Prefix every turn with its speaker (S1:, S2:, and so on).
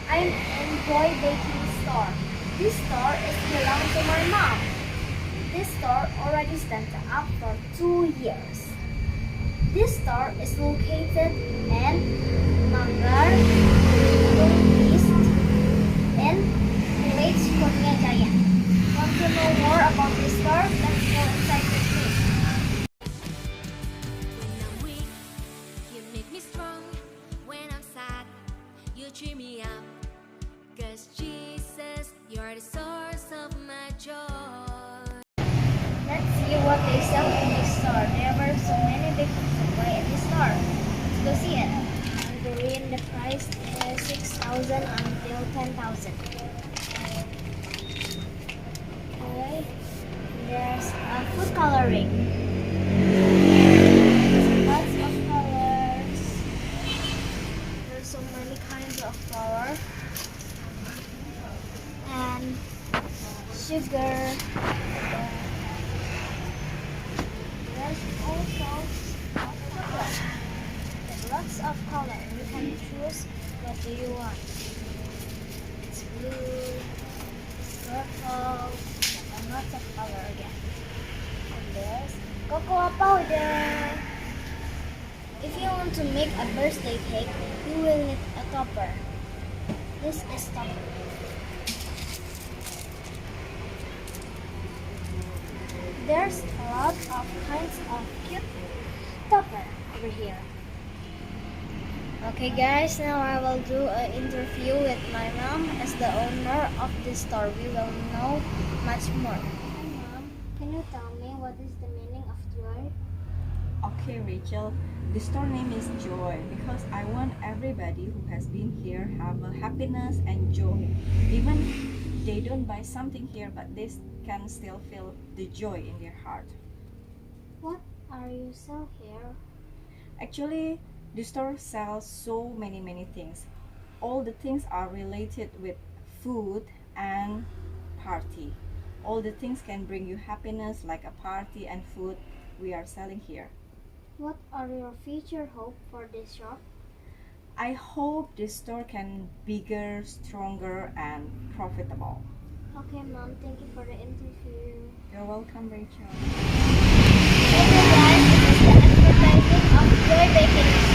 S1: I'm in Joy Baking store. This store is belong to my mom. This store already stands up for 2 years. This store is located in Manggar, East, in Village Kurnia Jaya. Want to know more about this store? Let's go inside with me.
S2: When I'm weak, you make me strong. When I'm sad, you cheer me up. 'Cause Jesus, you're the source of my joy.
S1: Let's see what they sell in this store. There were so many big supply in this store. Let's go see it. Mandarin, the price is 6,000 until 10,000. Okay. There's food coloring. Lots of colors. There's so many kinds of flour. And sugar. There's also chocolate. There's lots of color. You can choose what do you want. It's blue, it's purple, and lots of color again. And there's cocoa powder. If you want to make a birthday cake, you will need a topper. This is topper. There's a lot of kinds of cute topper over here. Okay guys, now I will do an interview with my mom as the owner of this store. We will know much more. Hi mom, can you tell me what is the meaning of joy?
S3: Okay, Rachel, the store name is Joy because I want everybody who has been here have a happiness and joy. Even they don't buy something here, but they can still feel the joy in their heart.
S1: What are you sell here?
S3: Actually, the store sells so many things. All the things are related with food and party. All the things can bring you happiness like a party and food we are selling here.
S1: What are your future hope for this shop?
S3: I hope this store can be bigger, stronger and profitable.
S1: Okay mom, thank you for the interview.
S3: You're welcome, Rachel.
S1: Thank you guys, this is the advertising of Joy Baking.